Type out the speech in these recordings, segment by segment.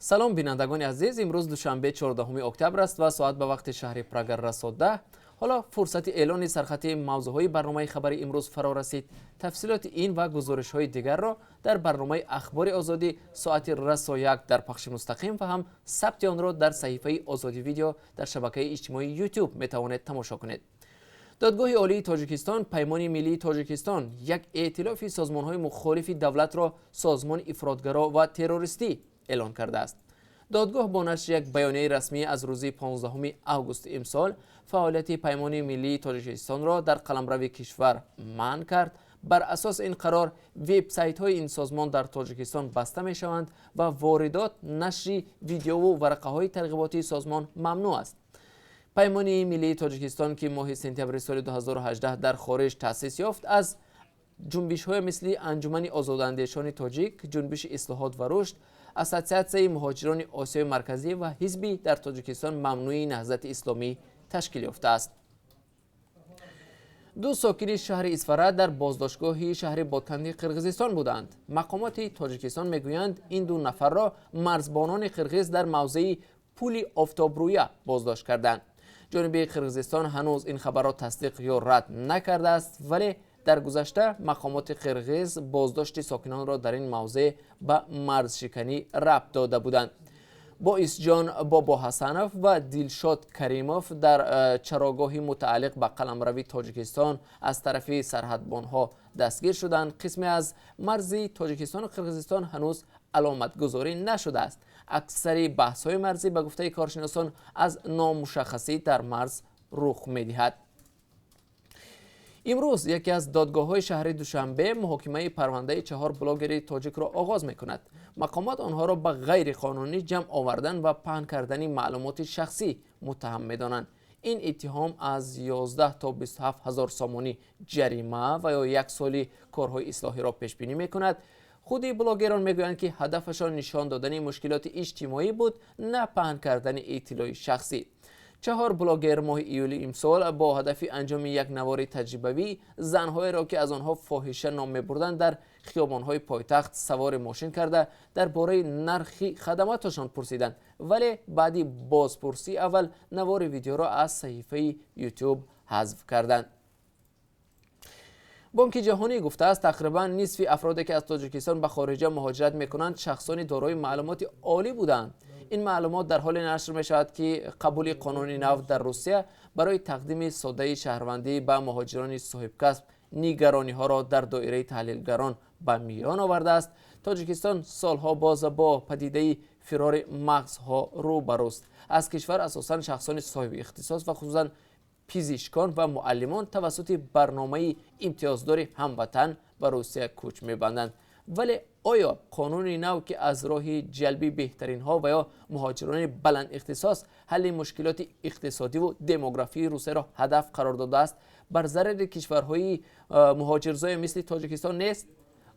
سلام بینندگان عزیز، امروز دوشنبه 14 اکتبر است و ساعت به وقت شهر پراگ رسید 10. حالا فرصت اعلان سرخط موضوعهای برنامه خبری امروز فرا رسید. تفصیلات این و گزارش‌های دیگر را در برنامه اخبار آزادی ساعت رسا 1 در پخش مستقیم و هم ثبت آن را در صفحه آزادی ویدیو در شبکه اجتماعی یوتیوب میتوانید تماشا کنید. دادگاه عالی تاجیکستان پیمان ملی تاجیکستان یک ائتلاف سازمان‌های مخالف دولت را سازمان افراطگرا و تروریستی اعلان کرده است. دادگاه با نشر یک بیانیه رسمی از روز 15 آگوست امسال فعالیت پیمان ملی تاجیکستان را در قلمرو کشور منع کرد. بر اساس این قرار وبسایت‌های این سازمان در تاجیکستان بسته می‌شوند و واردات، نشر ویدیو و ورقه‌های ترغیباتی سازمان ممنوع است. پیمان ملی تاجیکستان که ماه سپتامبر سال 2018 در خارج تأسیس یافت، از جنبش‌های مثل انجمن آزاداندیشان تاجیک، جنبش اصلاحات و رشد، اساسیاسیون مهاجران آسیای مرکزی و حزبی در تاجیکستان ممنوعی نهضت اسلامی تشکیل یافته است. دو ساکن شهر اسفرا در بازداشتگاه شهر بادکنی قرقیزستان بودند. مقامات تاجیکستان میگویند این دو نفر را مرزبانان قرقیز در موضع پل آفتابرویه بازداشت کردند. جانب قرقیزستان هنوز این خبر را تصدیق یا رد نکرده است، ولی در گذشته مقامات قرقیز بازداشت ساکنان را در این موضع به مرز شکنی ربط داده بودند. باعث جان بابا حسنوف و دلشاد کریموف در چراگاهی متعلق به قلمرو تاجیکستان از طرف سرحدبانها دستگیر شدند. قسمی از مرز تاجیکستان و قرقیزستان هنوز علامت گذاری نشده است. اکثر بحث های مرزی به گفته کارشناسان از نامشخصی در مرز رخ می‌دهد. امروز یکی از دادگاه‌های شهر دوشنبه محاکمه پرونده 4 بلاگر تاجیک را آغاز می‌کند. مقامات آنها را به غیر قانونی جمع آوردن و پهن کردن معلومات شخصی متهم می‌دانند. این اتهام از 11 تا 27 هزار سامانی جریمه و یا 1 سال کارهای اصلاحی را پیش بینی می‌کند. خود بلاگران میگویند که هدفشان نشان دادن مشکلات اجتماعی بود، نه پهن کردن اطلاع شخصی. 4 بلاگر ماه ایول امسال با هدف انجام یک نوار تجربوی زن‌های را که از آنها فاحشه نام می‌بردند در خیابان‌های پایتخت سوار ماشین کرده درباره نرخ خدماتشان پرسیدند، ولی بعدی بازپرسی اول نوار ویدیو را از صفحه یوتیوب حذف کردند. بانک جهانی گفته است تقریبا نصف افرادی که از تاجیکستان به خارج مهاجرت می‌کنند شخصانی دارای معلومات عالی بودند. این معلومات در حال نشر می شود که قبول قانون نو در روسیه برای تقدیم ساده شهروندی به مهاجران صاحب کسب نگرانی ها را در دایره تحلیلگران به میان آورده است. تاجیکستان سالها باز با پدیده فرار مغزها روبروست. از کشور اساساً شخصان صاحب اختصاص و خصوصاً پزشکان و معلمان توسط برنامه امتیازدار هموطن به روسیه کوچ می‌بندند. ولی آیا قانون نو که از راه جلب بهترین ها و یا مهاجران بلند اختصاص حل مشکلات اقتصادی و دموگرافی روسیه را هدف قرار داده است، بر ضرر کشورهای مهاجرزای مثل تاجیکستان نیست؟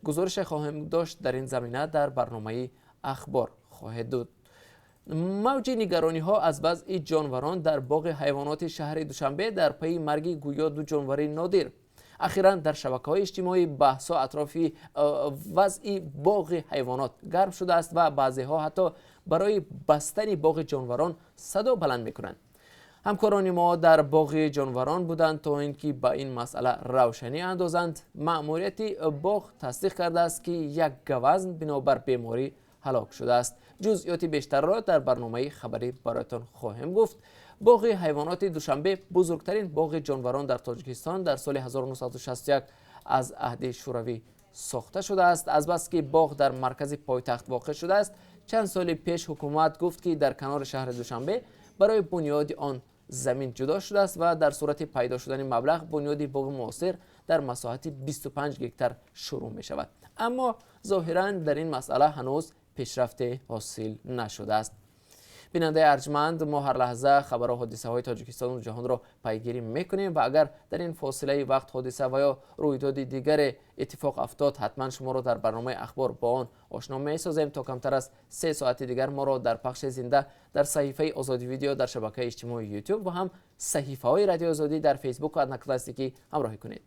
گزارش خواهیم داشت در این زمینه در برنامه اخبار خواهد بود. موج نگرانی ها از وضع جانوران در باغ حیوانات شهر دوشنبه در پی مرگ گویا 2 جانور نادر. اخیراً در شبکه‌های اجتماعی بحث‌ها اطراف وضع باغ حیوانات گرم شده است و بعضی‌ها حتی برای بستن باغ جانوران صدا بلند می‌کنند. همکاران ما در باغ جانوران بودند تا اینکه به این مسئله روشنی اندازند. مأموریت باغ تصدیق کرده است که یک گوزن بنابر بیماری هلاک شده است. جزئیات بیشتر را در برنامه خبری برایتان خواهم گفت. باغ حیوانات دوشنبه بزرگترین باغ جانوران در تاجیکستان در سال 1961 از عهد شوروی ساخته شده است. از بس که باغ در مرکز پایتخت واقع شده است، چند سال پیش حکومت گفت که در کنار شهر دوشنبه برای بنیاد آن زمین جدا شده است و در صورت پیدا شدن مبلغ بنیاد باغ معاصر در مساحت 25 هکتار شروع می شود. اما ظاهراً در این مسئله هنوز پیشرفت حاصل نشده است. بیننده ارجمند، ما هر لحظه خبر و حادثه های تاجیکستان و جهان را پیگیری میکنیم و اگر در این فاصله وقت حادثه و یا رویداد دیگر اتفاق افتاد حتما شما را در برنامه اخبار با آن آشنا میسازیم. تا کمتر از 3 ساعت دیگر ما را در پخش زنده در صفحه آزادی ویدیو در شبکه اجتماعی یوتیوب و هم صفحه های رادیو آزادی در فیسبوک و ادنکلاسیکی همراهی کنید.